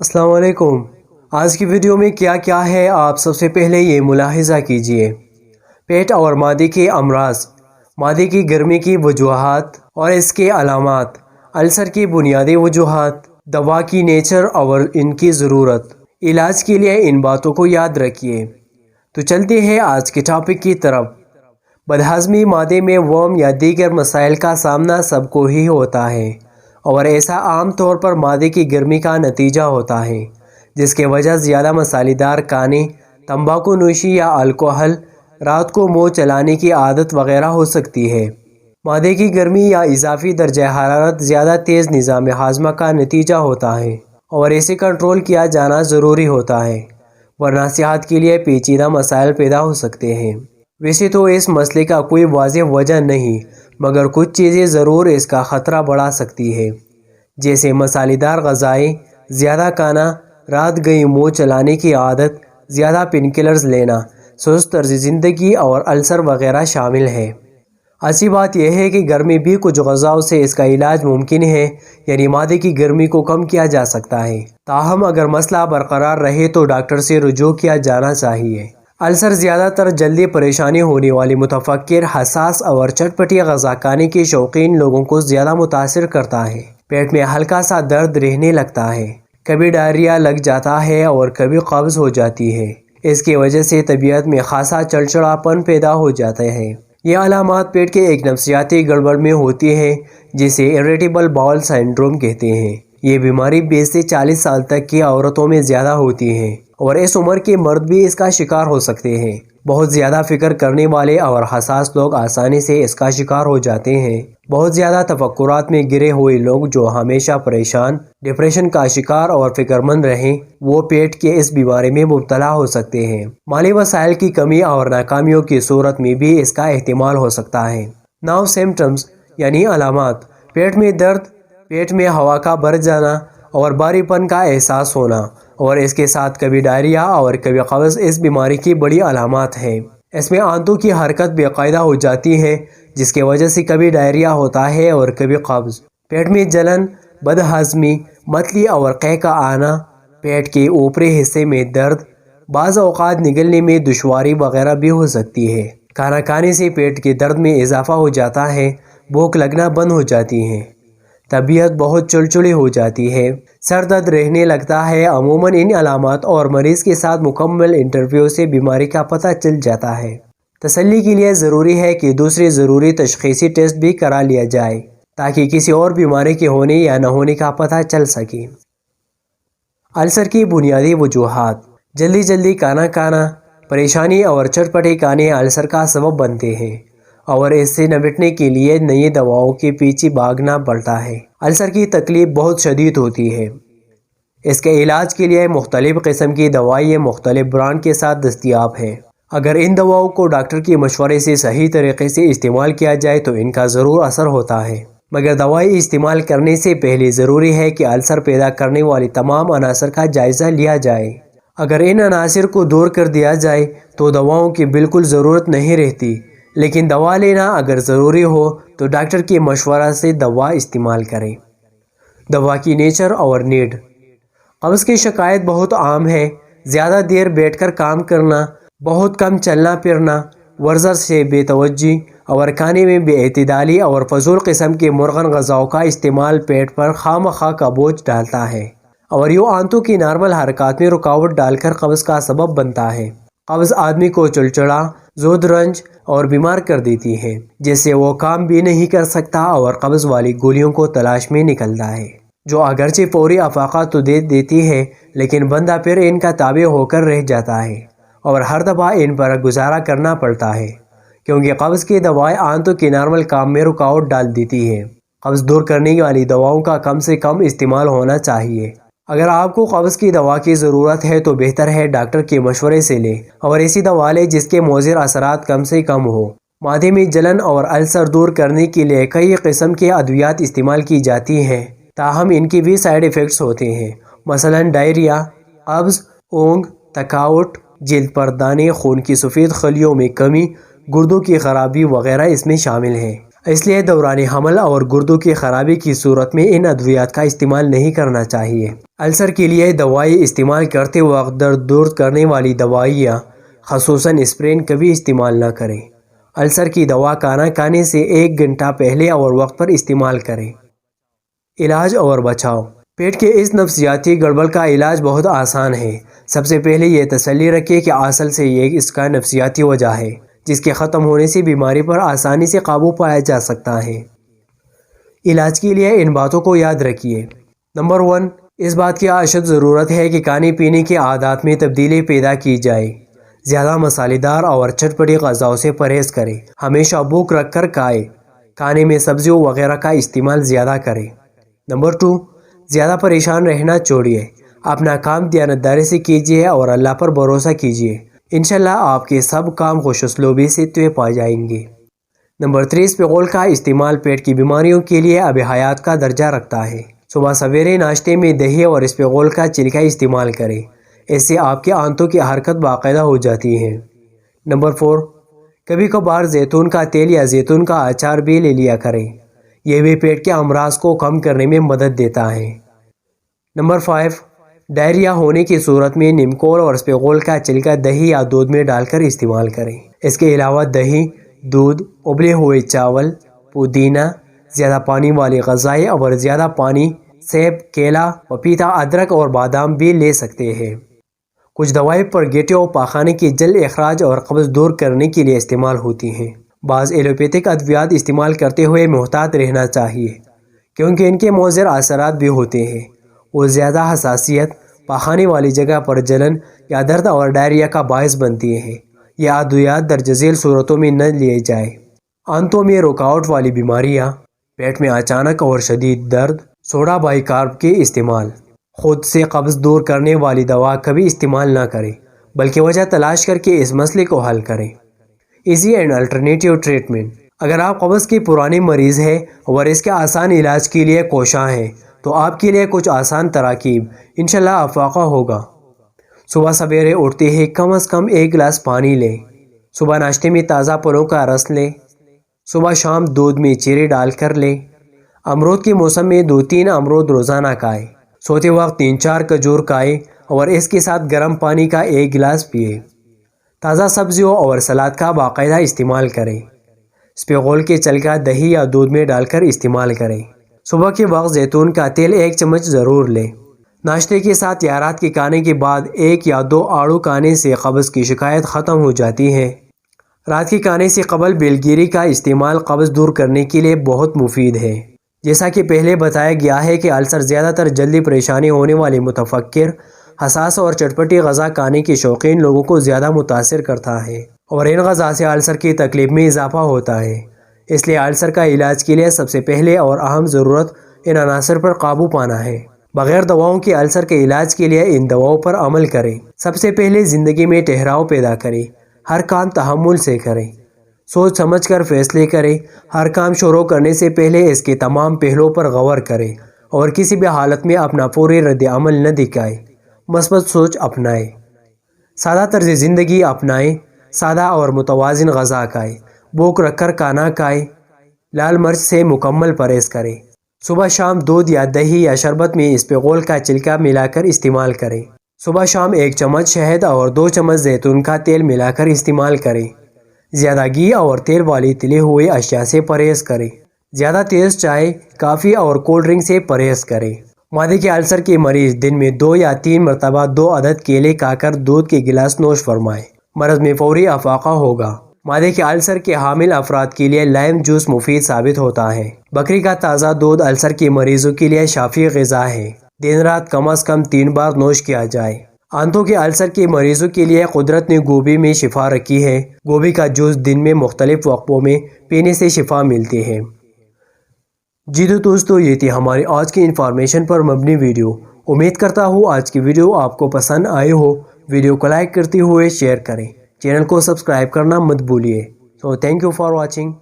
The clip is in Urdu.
السلام علیکم۔ آج کی ویڈیو میں کیا ہے آپ سب سے پہلے یہ ملاحظہ کیجئے۔ پیٹ اور معدے کے امراض، معدے کی گرمی کی وجوہات اور اس کے علامات، السر کی بنیادی وجوہات، دوا کی نیچر اور ان کی ضرورت، علاج کے لیے ان باتوں کو یاد رکھیے۔ تو چلتے ہیں آج کے ٹاپک کی طرف۔ بدہضمی معدے میں ورم یا دیگر مسائل کا سامنا سب کو ہی ہوتا ہے، اور ایسا عام طور پر معدے کی گرمی کا نتیجہ ہوتا ہے، جس کی وجہ زیادہ مصالحے دار کھانے، تمباکو نوشی یا الکحل، رات کو منہ چلانے کی عادت وغیرہ ہو سکتی ہے۔ معدے کی گرمی یا اضافی درجہ حرارت زیادہ تیز نظام ہاضمہ کا نتیجہ ہوتا ہے، اور اسے کنٹرول کیا جانا ضروری ہوتا ہے، ورنہ صحت کے لیے پیچیدہ مسائل پیدا ہو سکتے ہیں۔ ویسے تو اس مسئلے کا کوئی واضح وجہ نہیں، مگر کچھ چیزیں ضرور اس کا خطرہ بڑھا سکتی ہے، جیسے مصالحے دار غذائیں زیادہ کھانا، رات گئی منہ چلانے کی عادت، زیادہ پین کلرز لینا، سست طرز زندگی اور السر وغیرہ شامل ہے۔ اچھی بات یہ ہے کہ گھر میں بھی کچھ غذاؤں سے اس کا علاج ممکن ہے، یعنی معدے کی گرمی کو کم کیا جا سکتا ہے۔ تاہم اگر مسئلہ برقرار رہے تو ڈاکٹر سے رجوع کیا جانا چاہیے۔ السر زیادہ تر جلدی پریشانی ہونے والی متفکر، حساس اور چٹپٹی غذا کھانے کے شوقین لوگوں کو زیادہ متاثر کرتا ہے۔ پیٹ میں ہلکا سا درد رہنے لگتا ہے، کبھی ڈائریا لگ جاتا ہے اور کبھی قبض ہو جاتی ہے۔ اس کی وجہ سے طبیعت میں خاصا چڑچڑاپن پیدا ہو جاتا ہے۔ یہ علامات پیٹ کے ایک نفسیاتی گڑبڑ میں ہوتی ہے، جسے اریٹیبل باؤل سنڈروم کہتے ہیں۔ یہ بیماری 20 سے 40 سال تک کی عورتوں میں زیادہ ہوتی ہے، اور اس عمر کے مرد بھی اس کا شکار ہو سکتے ہیں۔ بہت زیادہ فکر کرنے والے اور حساس لوگ آسانی سے اس کا شکار ہو جاتے ہیں۔ بہت زیادہ تفکرات میں گرے ہوئے لوگ جو ہمیشہ پریشان، ڈپریشن کا شکار اور فکر مند رہیں، وہ پیٹ کے اس بیماری میں مبتلا ہو سکتے ہیں۔ مالی وسائل کی کمی اور ناکامیوں کی صورت میں بھی اس کا احتمال ہو سکتا ہے۔ ناؤ سمپٹمز یعنی علامات: پیٹ میں درد، پیٹ میں ہوا کا بھر جانا اور بھاری پن کا احساس ہونا، اور اس کے ساتھ کبھی ڈائریا اور کبھی قبض اس بیماری کی بڑی علامات ہیں۔ اس میں آنتوں کی حرکت بے قاعدہ ہو جاتی ہے، جس کی وجہ سے کبھی ڈائریا ہوتا ہے اور کبھی قبض۔ پیٹ میں جلن، بدہضمی، متلی اور قے کا آنا، پیٹ کے اوپری حصے میں درد، بعض اوقات نگلنے میں دشواری وغیرہ بھی ہو سکتی ہے۔ کھانا کھانے سے پیٹ کے درد میں اضافہ ہو جاتا ہے، بھوک لگنا بند ہو جاتی ہے، طبیعت بہت چڑچڑی ہو جاتی ہے، سر درد رہنے لگتا ہے۔ عموماً ان علامات اور مریض کے ساتھ مکمل انٹرویو سے بیماری کا پتہ چل جاتا ہے۔ تسلی کے لیے ضروری ہے کہ دوسرے ضروری تشخیصی ٹیسٹ بھی کرا لیا جائے، تاکہ کسی اور بیماری کے ہونے یا نہ ہونے کا پتہ چل سکے۔ السر کی بنیادی وجوہات: جلدی کھانا کھانا، پریشانی اور چٹپٹے کھانے السر کا سبب بنتے ہیں، اور اس سے نمٹنے کے لیے نئی دواؤں کے پیچھے بھاگنا پڑتا ہے۔ السر کی تکلیف بہت شدید ہوتی ہے۔ اس کے علاج کے لیے مختلف قسم کی دوائیں مختلف برانڈ کے ساتھ دستیاب ہیں۔ اگر ان دواؤں کو ڈاکٹر کے مشورے سے صحیح طریقے سے استعمال کیا جائے تو ان کا ضرور اثر ہوتا ہے، مگر دوائی استعمال کرنے سے پہلے ضروری ہے کہ السر پیدا کرنے والی تمام عناصر کا جائزہ لیا جائے۔ اگر ان عناصر کو دور کر دیا جائے تو دواؤں کی بالکل ضرورت نہیں رہتی، لیکن دوا لینا اگر ضروری ہو تو ڈاکٹر کے مشورہ سے دوا استعمال کریں۔ دوا کی نیچر اور نیڈ: قبض کی شکایت بہت عام ہے۔ زیادہ دیر بیٹھ کر کام کرنا، بہت کم چلنا پھرنا، ورزش سے بے توجہی، اور کھانے میں بے اعتدالی اور فضول قسم کے مرغن غذاؤں کا استعمال پیٹ پر خواہ مخواہ کا بوجھ ڈالتا ہے، اور یوں آنتوں کی نارمل حرکات میں رکاوٹ ڈال کر قبض کا سبب بنتا ہے۔ قبض آدمی کو چڑچڑا، زود رنج اور بیمار کر دیتی ہے، جس سے وہ کام بھی نہیں کر سکتا اور قبض والی گولیوں کو تلاش میں نکلتا ہے، جو اگرچہ فوری افاقہ تو دے دیتی ہے، لیکن بندہ پھر ان کا تابع ہو کر رہ جاتا ہے، اور ہر دفعہ ان پر گزارا کرنا پڑتا ہے، کیونکہ قبض کی دوائیں آنتوں کے نارمل کام میں رکاوٹ ڈال دیتی ہے۔ قبض دور کرنے والی دواؤں کا کم سے کم استعمال ہونا چاہیے۔ اگر آپ کو قبض کی دوا کی ضرورت ہے تو بہتر ہے ڈاکٹر کے مشورے سے لیں، اور ایسی دوا لیں جس کے مضر اثرات کم سے کم ہو۔ معدے میں جلن اور السر دور کرنے کے لیے کئی قسم کے ادویات استعمال کی جاتی ہیں، تاہم ان کے بھی سائیڈ ایفیکٹس ہوتے ہیں، مثلاً ڈائریا، قبض، اونگ، تھکاوٹ، جلد پر دانے، خون کی سفید خلیوں میں کمی، گردوں کی خرابی وغیرہ اس میں شامل ہیں۔ اس لیے دوران حمل اور گردوں کی خرابی کی صورت میں ان ادویات کا استعمال نہیں کرنا چاہیے۔ السر کے لیے دوائی استعمال کرتے وقت درد دور کرنے والی دوائیاں خصوصاً اسپرین کبھی استعمال نہ کریں۔ السر کی دوا کھانا کھانے سے 1 گھنٹہ پہلے اور وقت پر استعمال کریں۔ علاج اور بچاؤ۔ پیٹ کے اس نفسیاتی گڑبڑ کا علاج بہت آسان ہے۔ سب سے پہلے یہ تسلی رکھیں کہ اصل سے یہ اس کا نفسیاتی وجہ ہے، جس کے ختم ہونے سے بیماری پر آسانی سے قابو پایا جا سکتا ہے۔ علاج کے لیے ان باتوں کو یاد رکھیے۔ نمبر 1، اس بات کی اشد ضرورت ہے کہ کھانے پینے کے عادات میں تبدیلی پیدا کی جائے۔ زیادہ مسالے دار اور چٹپٹی غذاؤں سے پرہیز کریں۔ ہمیشہ بھوک رکھ کر کھائیں۔ کھانے میں سبزیوں وغیرہ کا استعمال زیادہ کریں۔ نمبر 2، زیادہ پریشان رہنا چھوڑیے۔ اپنا کام دیانتداری سے کیجیے اور اللہ پر بھروسہ کیجیے۔ انشاءاللہ آپ کے سب کام خوش اسلوبی سے طے پا جائیں گے۔ نمبر 3، اسپغول کا استعمال پیٹ کی بیماریوں کے لیے آب حیات کا درجہ رکھتا ہے۔ صبح سویرے ناشتے میں دہی اور اسپغول کا چھلکا استعمال کریں۔ اس سے آپ کے آنتوں کی حرکت باقاعدہ ہو جاتی ہے۔ نمبر 4، کبھی کبھار زیتون کا تیل یا زیتون کا اچار بھی لے لیا کریں۔ یہ بھی پیٹ کے امراض کو کم کرنے میں مدد دیتا ہے۔ نمبر 5، ڈائریا ہونے کی صورت میں نیمکول اور اسپغول کا چھلکا دہی یا دودھ میں ڈال کر استعمال کریں۔ اس کے علاوہ دہی، دودھ، ابلے ہوئے چاول، پودینہ، زیادہ پانی والی غذائیں اور زیادہ پانی، سیب، کیلا، پپیتا، ادرک اور بادام بھی لے سکتے ہیں۔ کچھ دوائیں پرگیٹیو پاخانے کی جلد اخراج اور قبض دور کرنے کے لیے استعمال ہوتی ہیں۔ بعض ایلوپیتھک ادویات استعمال کرتے ہوئے محتاط رہنا چاہیے، کیونکہ ان کے مضر اثرات بھی ہوتے ہیں۔ وہ زیادہ حساسیت، پاخانے والی جگہ پر جلن یا درد اور ڈائریا کا باعث بنتی ہیں۔ یہ ادویات درج ذیل صورتوں میں نہ لیے جائیں۔ آنتوں میں رکاوٹ والی بیماریاں، پیٹ میں اچانک اور شدید درد، سوڈا بائی کارب کے استعمال، خود سے قبض دور کرنے والی دوا کبھی استعمال نہ کریں، بلکہ وجہ تلاش کر کے اس مسئلے کو حل کریں۔ Easy and alternative treatment. اگر آپ قبض کے پرانے مریض ہیں اور اس کے آسان علاج کے لیے کوشاں ہیں تو آپ کے لیے کچھ آسان تراکیب انشاءاللہ افاقہ ہوگا۔ صبح سویرے اٹھتے ہی کم از کم 1 گلاس پانی لیں۔ صبح ناشتے میں تازہ پھلوں کا رس لیں۔ صبح شام دودھ میں چیرے ڈال کر لیں۔ امرود کے موسم میں 2-3 امرود روزانہ کھائیں۔ سوتے وقت 3-4 کھجور کھائیں اور اس کے ساتھ گرم پانی کا 1 گلاس پئیں۔ تازہ سبزیوں اور سلاد کا باقاعدہ استعمال کریں۔ اسپغول کے چھلکا دہی یا دودھ میں ڈال کر استعمال کریں۔ صبح کے وقت زیتون کا تیل 1 چمچ ضرور لیں۔ ناشتے کے ساتھ یا رات کے کھانے کے بعد 1 یا 2 آڑو کھانے سے قبض کی شکایت ختم ہو جاتی ہے۔ رات کے کھانے سے قبل بیلگیری کا استعمال قبض دور کرنے کے لیے بہت مفید ہے۔ جیسا کہ پہلے بتایا گیا ہے کہ السر زیادہ تر جلدی پریشانی ہونے والے متفکر، حساس اور چٹپٹی غذا کھانے کے شوقین لوگوں کو زیادہ متاثر کرتا ہے، اور ان غذا سے السر کی تکلیف میں اضافہ ہوتا ہے۔ اس لیے السر کا علاج کے لیے سب سے پہلے اور اہم ضرورت ان عناصر پر قابو پانا ہے۔ بغیر دواؤں کے السر کے علاج کے لیے ان دواؤں پر عمل کریں۔ سب سے پہلے زندگی میں ٹھہراؤ پیدا کریں۔ ہر کام تحمل سے کریں۔ سوچ سمجھ کر فیصلے کریں۔ ہر کام شروع کرنے سے پہلے اس کے تمام پہلوؤں پر غور کریں اور کسی بھی حالت میں اپنا فوری رد عمل نہ دکھائیں۔ مثبت سوچ اپنائیں۔ سادہ طرز زندگی اپنائیں۔ سادہ اور متوازن غذا کھائیں۔ بھوک رکھ کر کھانا کھائیں۔ لال مرچ سے مکمل پرہیز کریں۔ صبح شام دودھ یا دہی یا شربت میں اسپغول کا چھلکا ملا کر استعمال کریں۔ صبح شام 1 چمچ شہد اور 2 چمچ زیتون کا تیل ملا کر استعمال کریں۔ زیادہ گھی اور تیل والی تلے ہوئے اشیاء سے پرہیز کریں۔ زیادہ تیز چائے، کافی اور کولڈ ڈرنک سے پرہیز کریں۔ معدے کے السر کے مریض دن میں 2 یا 3 مرتبہ 2 عدد کیلے کھا کر دودھ کے گلاس نوش فرمائیں۔ مرض میں فوری افاقہ ہوگا۔ معدے کے السر کے حامل افراد کے لیے لائم جوس مفید ثابت ہوتا ہے۔ بکری کا تازہ دودھ السر کے مریضوں کے لیے شافی غذا ہے۔ دن رات کم از کم 3 بار نوش کیا جائے۔ آنتوں کے السر کے مریضوں کے لیے قدرت نے گوبھی میں شفا رکھی ہے۔ گوبھی کا جوس دن میں مختلف وقفوں میں پینے سے شفا ملتی ہے۔ جی تو دوستو، یہ تھی ہماری آج کی انفارمیشن پر مبنی ویڈیو۔ امید کرتا ہوں آج کی ویڈیو آپ کو پسند آئی ہو۔ ویڈیو کو لائک کرتے ہوئے شیئر کریں۔ چینل کو سبسکرائب کرنا مت بھولیے۔ Thank you for watching.